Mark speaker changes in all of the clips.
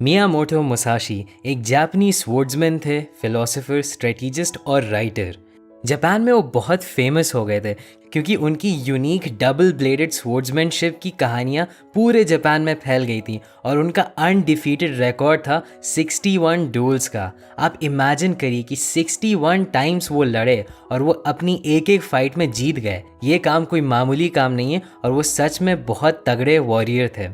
Speaker 1: Miyamoto Musashi एक जापानी स्वर्ड्समैन थे, फिलोसोफर, स्ट्रेटेजिस्ट और राइटर। जापान में वो बहुत फेमस हो गए थे क्योंकि उनकी यूनिक डबल ब्लेडेड स्वर्ड्समैनशिप की कहानियाँ पूरे जापान में फैल गई थी और उनका अनडिफीटेड रिकॉर्ड था 61 डुएल्स का। आप इमेजिन करिए कि 61 टाइम्स वो लड़े और वो अपनी एक एक फाइट में जीत गए। ये काम कोई मामूली काम नहीं है और वो सच में बहुत तगड़े वॉरियर थे।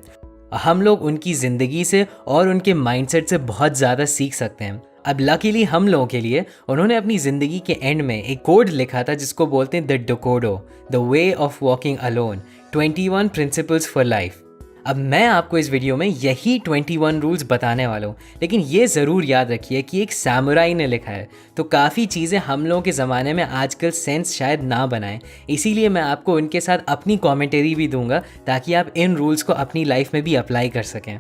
Speaker 1: हम लोग उनकी ज़िंदगी से और उनके माइंडसेट से बहुत ज़्यादा सीख सकते हैं। अब लकीली हम लोगों के लिए उन्होंने अपनी ज़िंदगी के एंड में एक कोड लिखा था जिसको बोलते हैं the Dokkodo, the way of walking alone, 21 principles for life. अब मैं आपको इस वीडियो में यही 21 रूल्स बताने वाला हूँ, लेकिन ये ज़रूर याद रखिए कि एक सैमुराई ने लिखा है, तो काफ़ी चीज़ें हम लोगों के ज़माने में आजकल सेंस शायद ना बनाएं। इसीलिए मैं आपको उनके साथ अपनी कॉमेंटरी भी दूंगा ताकि आप इन रूल्स को अपनी लाइफ में भी अप्लाई कर सकें।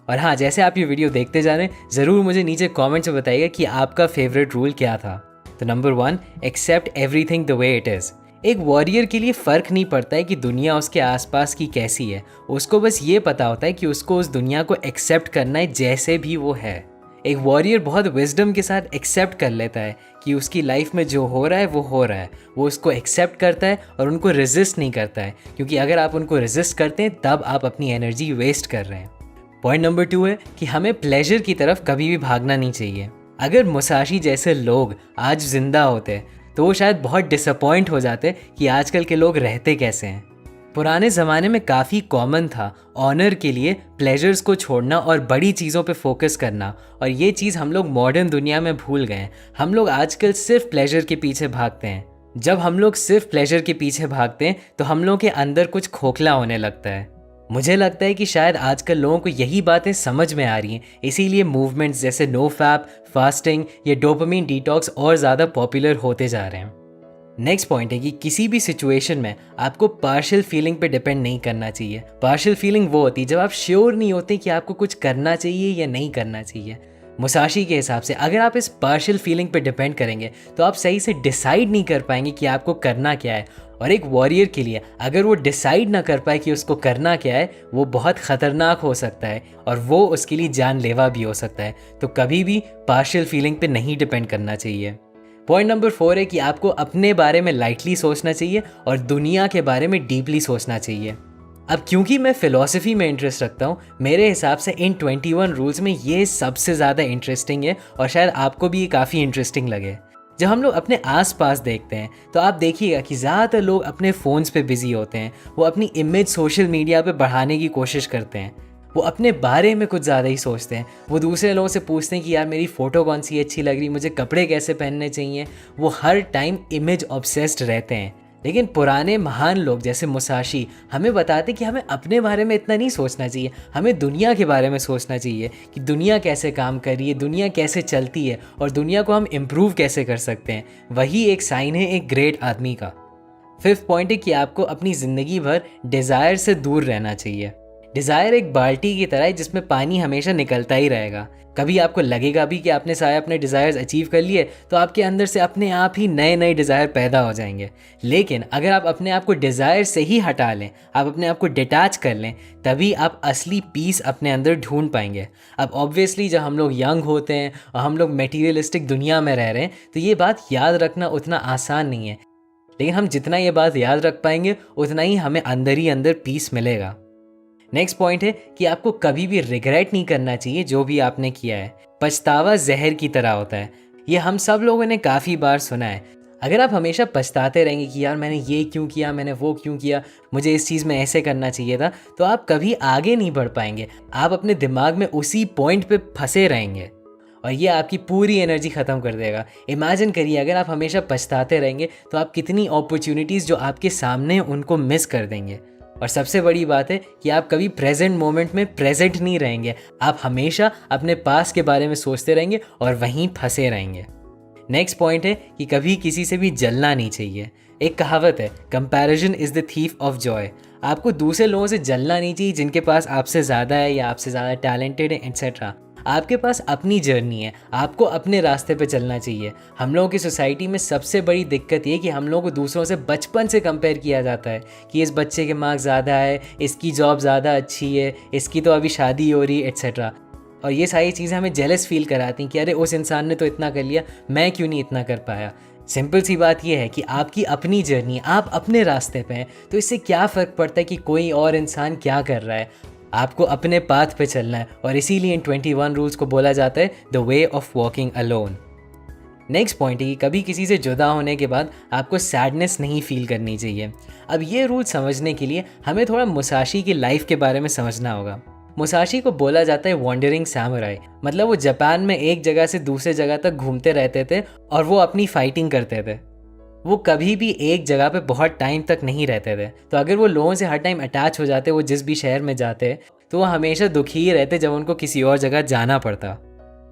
Speaker 1: और हाँ, जैसे आप ये वीडियो देखते जा रहे हैं, ज़रूर मुझे नीचे कॉमेंट्स में बताइएगा कि आपका फेवरेट रूल क्या था। तो number 1, accept everything the way it is. एक वॉरियर के लिए फ़र्क नहीं पड़ता है कि दुनिया उसके आसपास की कैसी है, उसको बस ये पता होता है कि उसको उस दुनिया को एक्सेप्ट करना है जैसे भी वो है। एक वॉरियर बहुत विजडम के साथ एक्सेप्ट कर लेता है कि उसकी लाइफ में जो हो रहा है वो हो रहा है, वो उसको एक्सेप्ट करता है और उनको रेजिस्ट नहीं करता है, क्योंकि अगर आप उनको रेजिस्ट करते हैं तब आप अपनी एनर्जी वेस्ट कर रहे हैं। पॉइंट नंबर 2 है कि हमें प्लेजर की तरफ कभी भी भागना नहीं चाहिए। अगर मुसाशी जैसे लोग आज जिंदा होते तो वो शायद बहुत डिसअपॉइंट हो जाते कि आजकल के लोग रहते कैसे हैं। पुराने ज़माने में काफ़ी कॉमन था ऑनर के लिए प्लेजर्स को छोड़ना और बड़ी चीज़ों पे फोकस करना, और ये चीज़ हम लोग मॉडर्न दुनिया में भूल गए हैं। हम लोग आजकल सिर्फ प्लेजर के पीछे भागते हैं। जब हम लोग सिर्फ प्लेजर के पीछे भागते हैं तो हम लोग के अंदर कुछ खोखला होने लगता है। मुझे लगता है कि शायद आजकल लोगों को यही बातें समझ में आ रही हैं, इसीलिए मूवमेंट्स जैसे नो फैप, फास्टिंग या डोपामिन डिटॉक्स और ज़्यादा पॉपुलर होते जा रहे हैं। नेक्स्ट पॉइंट है कि किसी भी सिचुएशन में आपको पार्शियल फीलिंग पे डिपेंड नहीं करना चाहिए। पार्शियल फीलिंग वो होती है जब आप श्योर नहीं होते कि आपको कुछ करना चाहिए या नहीं करना चाहिए। मुसाशी के हिसाब से अगर आप इस पार्शियल फीलिंग पे डिपेंड करेंगे तो आप सही से डिसाइड नहीं कर पाएंगे कि आपको करना क्या है, और एक वॉरियर के लिए अगर वो डिसाइड ना कर पाए कि उसको करना क्या है, वो बहुत ख़तरनाक हो सकता है और वो उसके लिए जानलेवा भी हो सकता है। तो कभी भी पार्शियल फीलिंग पे नहीं डिपेंड करना चाहिए। पॉइंट नंबर 4 है कि आपको अपने बारे में लाइटली सोचना चाहिए और दुनिया के बारे में डीपली सोचना चाहिए। अब क्योंकि मैं फ़िलॉसफी में इंटरेस्ट रखता हूँ, मेरे हिसाब से इन 21 रूल्स में ये सबसे ज़्यादा इंटरेस्टिंग है और शायद आपको भी ये काफ़ी इंटरेस्टिंग लगे। जब हम लोग अपने आसपास देखते हैं तो आप देखिएगा कि ज़्यादातर लोग अपने फ़ोन्स पे बिज़ी होते हैं। वो अपनी इमेज सोशल मीडिया पे बढ़ाने की कोशिश करते हैं। वो अपने बारे में कुछ ज़्यादा ही सोचते हैं। वो दूसरे लोगों से पूछते हैं कि यार मेरी फ़ोटो कौन सी अच्छी लग रही, मुझे कपड़े कैसे पहनने चाहिए। वो हर टाइम इमेज ऑब्सेस्ड रहते हैं। लेकिन पुराने महान लोग जैसे मुसाशी हमें बताते कि हमें अपने बारे में इतना नहीं सोचना चाहिए, हमें दुनिया के बारे में सोचना चाहिए कि दुनिया कैसे काम कर रही है, दुनिया कैसे चलती है और दुनिया को हम इम्प्रूव कैसे कर सकते हैं। वही एक साइन है एक ग्रेट आदमी का। 5th पॉइंट है कि आपको अपनी ज़िंदगी भर डिज़ायर से दूर रहना चाहिए। डिज़ायर एक बाल्टी की तरह है जिसमें पानी हमेशा निकलता ही रहेगा। कभी आपको लगेगा भी कि आपने सारे अपने डिज़ायर्स अचीव कर लिए तो आपके अंदर से अपने आप ही नए नए डिज़ायर पैदा हो जाएंगे। लेकिन अगर आप अपने आप को डिज़ायर से ही हटा लें, आप अपने आप को डिटैच कर लें, तभी आप असली पीस अपने अंदर ढूंढ पाएंगे। अब ऑब्वियसली जब हम लोग यंग होते हैं और हम लोग मटेरियलिस्टिक दुनिया में रह रहे हैं तो ये बात याद रखना उतना आसान नहीं है, लेकिन हम जितना ये बात याद रख पाएंगे उतना ही हमें अंदर ही अंदर पीस मिलेगा। नेक्स्ट पॉइंट है कि आपको कभी भी रिग्रेट नहीं करना चाहिए जो भी आपने किया है। पछतावा जहर की तरह होता है, ये हम सब लोगों ने काफ़ी बार सुना है। अगर आप हमेशा पछताते रहेंगे कि यार मैंने ये क्यों किया, मैंने वो क्यों किया, मुझे इस चीज़ में ऐसे करना चाहिए था, तो आप कभी आगे नहीं बढ़ पाएंगे। आप अपने दिमाग में उसी पॉइंट पे फंसे रहेंगे और ये आपकी पूरी एनर्जी ख़त्म कर देगा। इमेजिन करिए अगर आप हमेशा पछताते रहेंगे तो आप कितनी अपॉर्चुनिटीज़ जो आपके सामने उनको मिस कर देंगे। और सबसे बड़ी बात है कि आप कभी प्रेजेंट मोमेंट में प्रेजेंट नहीं रहेंगे, आप हमेशा अपने पास के बारे में सोचते रहेंगे और वहीं फंसे रहेंगे। नेक्स्ट पॉइंट है कि कभी किसी से भी जलना नहीं चाहिए। एक कहावत है, comparison is the thief of Joy. आपको दूसरे लोगों से जलना नहीं चाहिए जिनके पास आपसे ज़्यादा है या आपसे ज़्यादा टैलेंटेड है एट्सेट्रा। आपके पास अपनी जर्नी है, आपको अपने रास्ते पे चलना चाहिए। हम लोगों की सोसाइटी में सबसे बड़ी दिक्कत ये कि हम लोगों को दूसरों से बचपन से कंपेयर किया जाता है कि इस बच्चे के मार्क्स ज़्यादा है, इसकी जॉब ज़्यादा अच्छी है, इसकी तो अभी शादी हो रही है एट्सेट्रा। और ये सारी चीज़ें हमें जेलस फील कराती हैं कि अरे उस इंसान ने तो इतना कर लिया, मैं क्यों नहीं इतना कर पाया। सिंपल सी बात यह है कि आपकी अपनी जर्नी, आप अपने रास्ते पे हैं, तो इससे क्या फ़र्क पड़ता है कि कोई और इंसान क्या कर रहा है। आपको अपने पाथ पे चलना है और इसीलिए इन 21 रूल्स को बोला जाता है the way of walking alone. Next point है कि कभी किसी से जुदा होने के बाद आपको सैडनेस नहीं फील करनी चाहिए। अब ये रूल समझने के लिए हमें थोड़ा मुसाशी की लाइफ के बारे में समझना होगा। मुसाशी को बोला जाता है वॉन्डरिंग सैमुराई, मतलब वो जापान में एक जगह से दूसरे जगह तक घूमते रहते थे और वो अपनी फाइटिंग करते थे। वो कभी भी एक जगह पे बहुत टाइम तक नहीं रहते थे, तो अगर वो लोगों से हर टाइम अटैच हो जाते, वो जिस भी शहर में जाते, तो वो हमेशा दुखी ही रहते जब उनको किसी और जगह जाना पड़ता।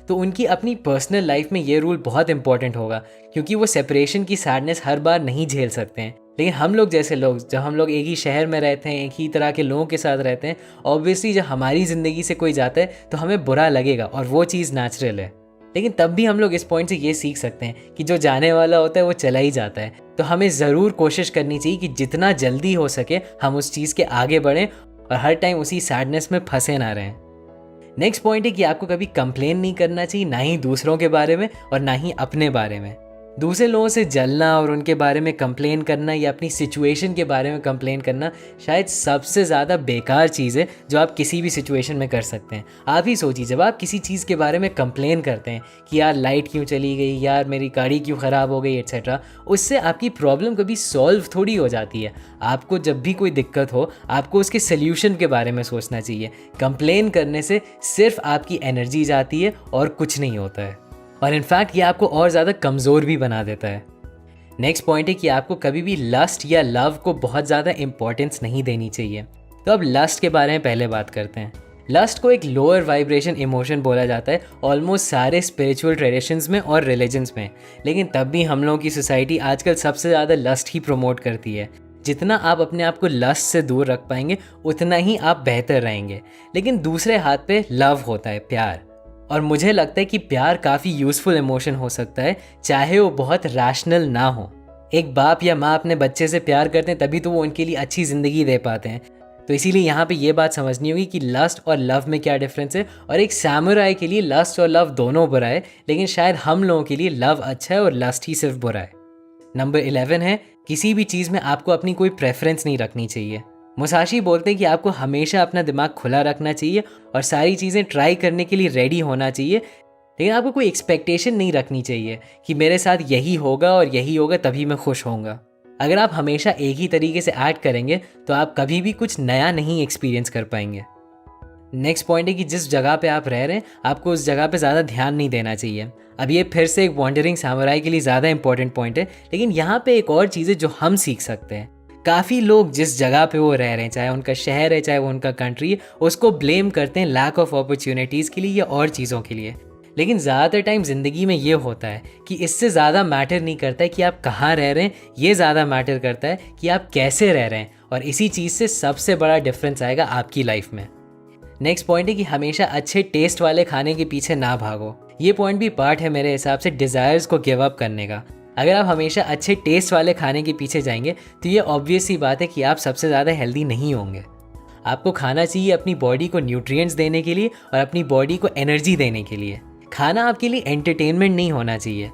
Speaker 1: तो उनकी अपनी पर्सनल लाइफ में ये रूल बहुत इंपॉर्टेंट होगा, क्योंकि वो सेपरेशन की सैडनेस हर बार नहीं झेल सकते हैं। लेकिन हम लोग जैसे लोग, जब हम लोग एक ही शहर में रहते हैं, एक ही तरह के लोगों के साथ रहते हैं, ऑब्वियसली जब हमारी ज़िंदगी से कोई जाता है तो हमें बुरा लगेगा और वो चीज़ नेचुरल है। लेकिन तब भी हम लोग इस पॉइंट से ये सीख सकते हैं कि जो जाने वाला होता है वो चला ही जाता है। तो हमें ज़रूर कोशिश करनी चाहिए कि जितना जल्दी हो सके हम उस चीज़ के आगे बढ़ें और हर टाइम उसी सैडनेस में फंसे ना रहें। नेक्स्ट पॉइंट है कि आपको कभी कंप्लेन नहीं करना चाहिए, ना ही दूसरों के बारे में और ना ही अपने बारे में। दूसरे लोगों से जलना और उनके बारे में कंप्लेन करना या अपनी सिचुएशन के बारे में कंप्लेन करना शायद सबसे ज़्यादा बेकार चीज़ है जो आप किसी भी सिचुएशन में कर सकते हैं। आप ही सोचिए, जब आप किसी चीज़ के बारे में कंप्लेन करते हैं कि यार लाइट क्यों चली गई, यार मेरी गाड़ी क्यों ख़राब हो गई एट्सेट्रा, उससे आपकी प्रॉब्लम कभी सॉल्व थोड़ी हो जाती है। आपको जब भी कोई दिक्कत हो, आपको उसके सल्यूशन के बारे में सोचना चाहिए। कंप्लेन करने से सिर्फ आपकी एनर्जी जाती है और कुछ नहीं होता है, और इनफैक्ट ये आपको और ज़्यादा कमज़ोर भी बना देता है। नेक्स्ट पॉइंट है कि आपको कभी भी लस्ट या लव को बहुत ज़्यादा इंपॉर्टेंस नहीं देनी चाहिए। तो अब लस्ट के बारे में पहले बात करते हैं। लस्ट को एक लोअर वाइब्रेशन इमोशन बोला जाता है ऑलमोस्ट सारे स्पिरिचुअल ट्रेडिशंस में और रिलीजन्स में, लेकिन तब भी हम लोगों की सोसाइटी आजकल सबसे ज़्यादा लस्ट ही प्रमोट करती है। जितना आप अपने आप को लस्ट से दूर रख पाएंगे उतना ही आप बेहतर रहेंगे। लेकिन दूसरे हाथ पे लव होता है, प्यार, और मुझे लगता है कि प्यार काफ़ी यूज़फुल इमोशन हो सकता है, चाहे वो बहुत रैशनल ना हो। एक बाप या माँ अपने बच्चे से प्यार करते हैं तभी तो वो उनके लिए अच्छी ज़िंदगी दे पाते हैं। तो इसीलिए यहाँ पे ये बात समझनी होगी कि लस्ट और लव में क्या डिफरेंस है, और एक सैमुराई के लिए लस्ट और लव दोनों बुरा है, लेकिन शायद हम लोगों के लिए लव अच्छा है और लस्ट ही सिर्फ बुरा है। नंबर 11 है, किसी भी चीज़ में आपको अपनी कोई प्रेफरेंस नहीं रखनी चाहिए। मुसाशी बोलते हैं कि आपको हमेशा अपना दिमाग खुला रखना चाहिए और सारी चीज़ें ट्राई करने के लिए रेडी होना चाहिए, लेकिन आपको कोई एक्सपेक्टेशन नहीं रखनी चाहिए कि मेरे साथ यही होगा और यही होगा तभी मैं खुश होऊंगा। अगर आप हमेशा एक ही तरीके से एक्ट करेंगे तो आप कभी भी कुछ नया नहीं एक्सपीरियंस कर पाएंगे। नेक्स्ट पॉइंट है कि जिस जगह पे आप रह रहे हैं आपको उस जगह पे ज़्यादा ध्यान नहीं देना चाहिए। अब ये फिर से एक वॉन्डरिंग सैमुराई के लिए ज़्यादा इंपॉर्टेंट पॉइंट है, लेकिन यहाँ पे एक और चीज़ है जो हम सीख सकते हैं। काफ़ी लोग जिस जगह पे वो रह रहे हैं, चाहे उनका शहर है चाहे वो उनका कंट्री है, उसको ब्लेम करते हैं लैक ऑफ अपॉर्चुनिटीज़ के लिए या और चीज़ों के लिए। लेकिन ज़्यादातर टाइम ज़िंदगी में ये होता है कि इससे ज़्यादा मैटर नहीं करता है कि आप कहाँ रह रहे हैं, ये ज़्यादा मैटर करता है कि आप कैसे रह रहे हैं, और इसी चीज़ से सबसे बड़ा डिफरेंस आएगा आपकी लाइफ में। नेक्स्ट पॉइंट है कि हमेशा अच्छे टेस्ट वाले खाने के पीछे ना भागो। ये पॉइंट भी पार्ट है मेरे हिसाब से डिज़ायर्स को गिव अप करने का। अगर आप हमेशा अच्छे टेस्ट वाले खाने के पीछे जाएंगे तो ये ऑब्वियस सी बात है कि आप सबसे ज़्यादा हेल्दी नहीं होंगे। आपको खाना चाहिए अपनी बॉडी को न्यूट्रिएंट्स देने के लिए और अपनी बॉडी को एनर्जी देने के लिए। खाना आपके लिए एंटरटेनमेंट नहीं होना चाहिए।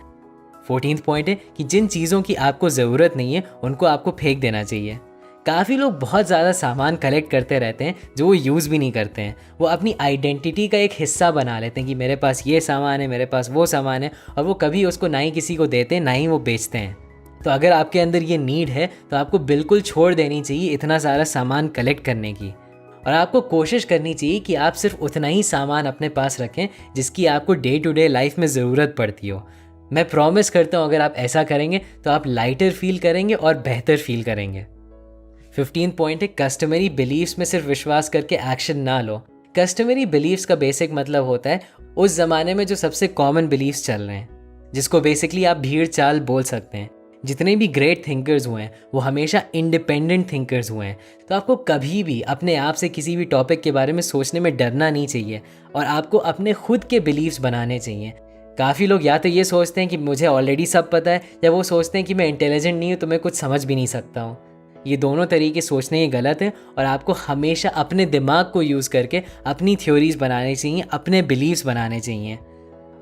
Speaker 1: 14th पॉइंट है कि जिन चीज़ों की आपको ज़रूरत नहीं है उनको आपको फेंक देना चाहिए। काफ़ी लोग बहुत ज़्यादा सामान कलेक्ट करते रहते हैं जो वो यूज़ भी नहीं करते हैं। वो अपनी आइडेंटिटी का एक हिस्सा बना लेते हैं कि मेरे पास ये सामान है, मेरे पास वो सामान है, और वो कभी उसको ना ही किसी को देते हैं ना ही वो बेचते हैं। तो अगर आपके अंदर ये नीड है तो आपको बिल्कुल छोड़ देनी चाहिए इतना सारा सामान कलेक्ट करने की, और आपको कोशिश करनी चाहिए कि आप सिर्फ उतना ही सामान अपने पास रखें जिसकी आपको डे टू डे लाइफ में ज़रूरत पड़ती हो। मैं प्रॉमिस करता हूँ अगर आप ऐसा करेंगे तो आप लाइटर फील करेंगे और बेहतर फील करेंगे। 15th पॉइंट है, कस्टमरी बिलीव्स में सिर्फ विश्वास करके एक्शन ना लो। कस्टमरी बिलीव्स का बेसिक मतलब होता है उस ज़माने में जो सबसे कॉमन बिलीव्स चल रहे हैं, जिसको बेसिकली आप भीड़ चाल बोल सकते हैं। जितने भी ग्रेट थिंकर्स हुए हैं वो हमेशा इंडिपेंडेंट थिंकर्स हुए हैं। तो आपको कभी भी अपने आप से किसी भी टॉपिक के बारे में सोचने में डरना नहीं चाहिए और आपको अपने खुद के बिलीव्स बनाने चाहिए। काफ़ी लोग या तो ये सोचते हैं कि मुझे ऑलरेडी सब पता है, या वो सोचते हैं कि मैं इंटेलिजेंट नहीं हूँ तो मैं कुछ समझ भी नहीं सकता हूँ। ये दोनों तरीके सोचने ये गलत है और आपको हमेशा अपने दिमाग को यूज़ करके अपनी थ्योरीज बनानी चाहिए, अपने बिलीव्स बनाने चाहिए।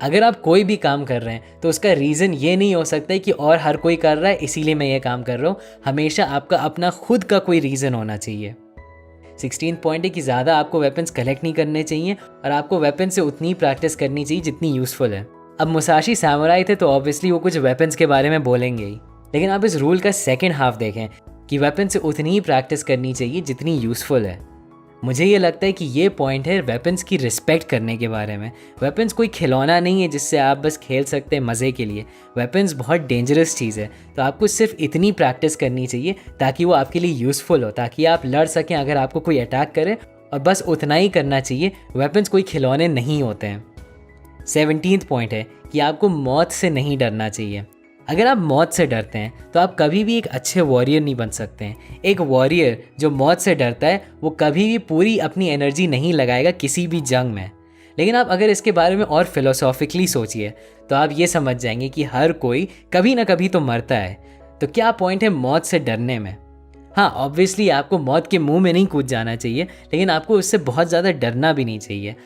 Speaker 1: अगर आप कोई भी काम कर रहे हैं तो उसका रीज़न ये नहीं हो सकता है कि और हर कोई कर रहा है इसीलिए मैं ये काम कर रहा हूँ। हमेशा आपका अपना खुद का कोई रीज़न होना चाहिए। 16 पॉइंट है कि ज़्यादा आपको वेपन्स कलेक्ट नहीं करने चाहिए और आपको वेपन से उतनी प्रैक्टिस करनी चाहिए जितनी यूज़फुल है। अब मुसाशी सामुराई थे तो ऑब्वियसली वो कुछ वेपन्स के बारे में बोलेंगे ही, लेकिन आप इस रूल का सेकेंड हाफ देखें कि वेपन से उतनी ही प्रैक्टिस करनी चाहिए जितनी यूज़फुल है। मुझे ये लगता है कि ये पॉइंट है वेपन्स की रिस्पेक्ट करने के बारे में। वेपन्स कोई खिलौना नहीं है जिससे आप बस खेल सकते हैं मज़े के लिए। वेपन्स बहुत डेंजरस चीज़ है, तो आपको सिर्फ इतनी प्रैक्टिस करनी चाहिए ताकि वो आपके लिए यूज़फुल हो, ताकि आप लड़ सकें अगर आपको कोई अटैक करे, और बस उतना ही करना चाहिए। वेपन्स कोई खिलौने नहीं होते हैं। 17th पॉइंट है कि आपको मौत से नहीं डरना चाहिए। अगर आप मौत से डरते हैं तो आप कभी भी एक अच्छे वॉरियर नहीं बन सकते हैं। एक वॉरियर जो मौत से डरता है वो कभी भी पूरी अपनी एनर्जी नहीं लगाएगा किसी भी जंग में। लेकिन आप अगर इसके बारे में और फिलोसॉफिकली सोचिए तो आप ये समझ जाएंगे कि हर कोई कभी ना कभी तो मरता है। तो क्या पॉइंट है मौत से डरने में? हाँ, ऑब्वियसली आपको मौत के मुंह में नहीं कूद जाना चाहिए, लेकिन आपको उससे बहुत ज़्यादा डरना भी नहीं चाहिए।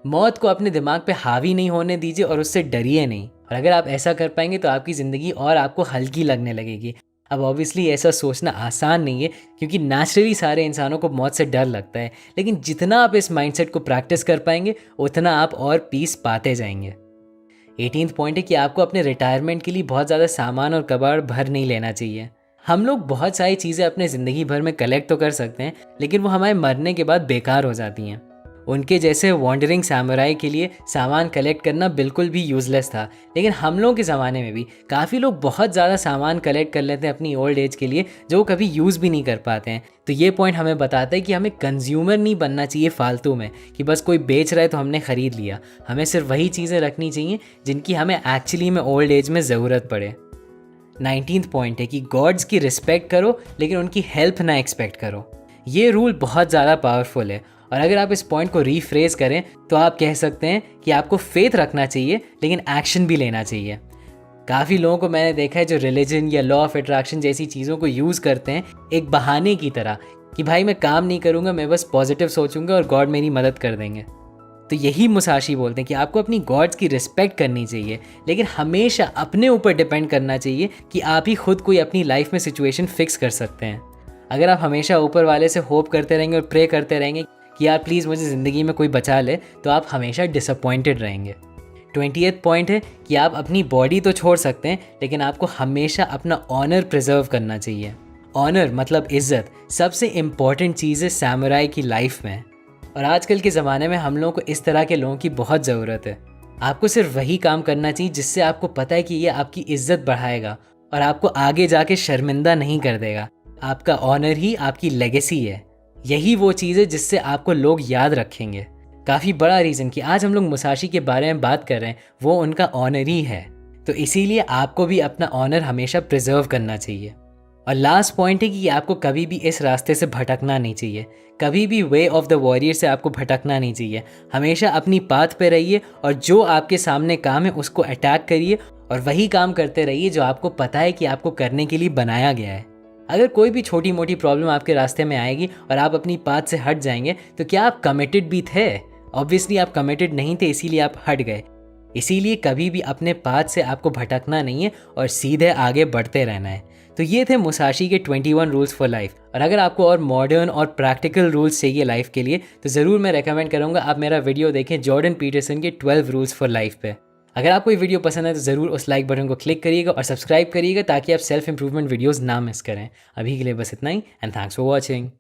Speaker 1: मौत को अपने दिमाग पे हावी नहीं होने दीजिए और उससे डरिए नहीं। और अगर आप ऐसा कर पाएंगे तो आपकी ज़िंदगी और आपको हल्की लगने लगेगी। अब ऑब्वियसली ऐसा सोचना आसान नहीं है क्योंकि नेचुरली सारे इंसानों को मौत से डर लगता है, लेकिन जितना आप इस माइंडसेट को प्रैक्टिस कर पाएंगे उतना आप और पीस पाते जाएंगे। 18th पॉइंट है कि आपको अपने रिटायरमेंट के लिए बहुत ज़्यादा सामान और कबाड़ भर नहीं लेना चाहिए। हम लोग बहुत सारी चीज़ें अपने ज़िंदगी भर में कलेक्ट तो कर सकते हैं, लेकिन वो हमारे मरने के बाद बेकार हो जाती हैं। उनके जैसे वॉन्डरिंग सैमुराई के लिए सामान कलेक्ट करना बिल्कुल भी यूज़लेस था, लेकिन हम लोगों के ज़माने में भी काफ़ी लोग बहुत ज़्यादा सामान कलेक्ट कर लेते हैं अपनी ओल्ड एज के लिए जो वो कभी यूज़ भी नहीं कर पाते हैं। तो ये पॉइंट हमें बताता है कि हमें कंज्यूमर नहीं बनना चाहिए फालतू में, कि बस कोई बेच रहा है तो हमने ख़रीद लिया। हमें सिर्फ वही चीज़ें रखनी चाहिए जिनकी हमें एक्चुअली में ओल्ड एज में ज़रूरत पड़े। 19th पॉइंट है कि गॉड्स की रिस्पेक्ट करो लेकिन उनकी हेल्प ना एक्सपेक्ट करो। ये रूल बहुत ज़्यादा पावरफुल है, और अगर आप इस पॉइंट को रीफ्रेज करें तो आप कह सकते हैं कि आपको फेथ रखना चाहिए लेकिन एक्शन भी लेना चाहिए। काफ़ी लोगों को मैंने देखा है जो रिलीजन या लॉ ऑफ अट्रैक्शन जैसी चीज़ों को यूज़ करते हैं एक बहाने की तरह कि भाई मैं काम नहीं करूँगा, मैं बस पॉजिटिव सोचूंगा और गॉड मेरी मदद कर देंगे। तो यही मुसाशी बोलते हैं कि आपको अपनी गॉड्स की रिस्पेक्ट करनी चाहिए, लेकिन हमेशा अपने ऊपर डिपेंड करना चाहिए कि आप ही खुद कोई अपनी लाइफ में सिचुएशन फिक्स कर सकते हैं। अगर आप हमेशा ऊपर वाले से होप करते रहेंगे और प्रे करते रहेंगे कि यार प्लीज़ मुझे ज़िंदगी में कोई बचा ले, तो आप हमेशा डिसअपॉइंटेड रहेंगे। 20th पॉइंट है कि आप अपनी बॉडी तो छोड़ सकते हैं लेकिन आपको हमेशा अपना ऑनर प्रिजर्व करना चाहिए। ऑनर मतलब इज्जत सबसे इम्पॉर्टेंट चीज़ है सैमुराई की लाइफ में, और आजकल के ज़माने में हम लोगों को इस तरह के लोगों की बहुत ज़रूरत है। आपको सिर्फ वही काम करना चाहिए जिससे आपको पता है कि ये आपकी इज्जत बढ़ाएगा और आपको आगे जाके शर्मिंदा नहीं कर देगा। आपका ऑनर ही आपकी लेगेसी है। यही वो चीज़ है जिससे आपको लोग याद रखेंगे। काफ़ी बड़ा रीज़न कि आज हम लोग मुसाशी के बारे में बात कर रहे हैं वो उनका ऑनर ही है। तो इसीलिए आपको भी अपना ऑनर हमेशा प्रिजर्व करना चाहिए। और लास्ट पॉइंट है कि आपको कभी भी इस रास्ते से भटकना नहीं चाहिए। कभी भी वे ऑफ द वॉरियर से आपको भटकना नहीं चाहिए। हमेशा अपनी पाथ पे रहिए और जो आपके सामने काम है उसको अटैक करिए और वही काम करते रहिए जो आपको पता है कि आपको करने के लिए बनाया गया है। अगर कोई भी छोटी मोटी प्रॉब्लम आपके रास्ते में आएगी और आप अपनी पाथ से हट जाएंगे तो क्या आप कमिटेड भी थे? ऑब्वियसली आप कमिटेड नहीं थे, इसीलिए आप हट गए। इसीलिए कभी भी अपने पाथ से आपको भटकना नहीं है और सीधे आगे बढ़ते रहना है। तो ये थे मुसाशी के 21 रूल्स फॉर लाइफ। और अगर आपको और मॉडर्न और प्रैक्टिकल रूल्स चाहिए लाइफ के लिए तो ज़रूर मैं रेकमेंड करूँगा आप मेरा वीडियो देखें जॉर्डन पीटरसन के 12 रूल्स फॉर लाइफ पे। अगर आपको ये वीडियो पसंद है तो ज़रूर उस लाइक बटन को क्लिक करिएगा और सब्सक्राइब करिएगा ताकि आप सेल्फ इंप्रूवमेंट वीडियोस ना मिस करें। अभी के लिए बस इतना ही, एंड थैंक्स फॉर वॉचिंग।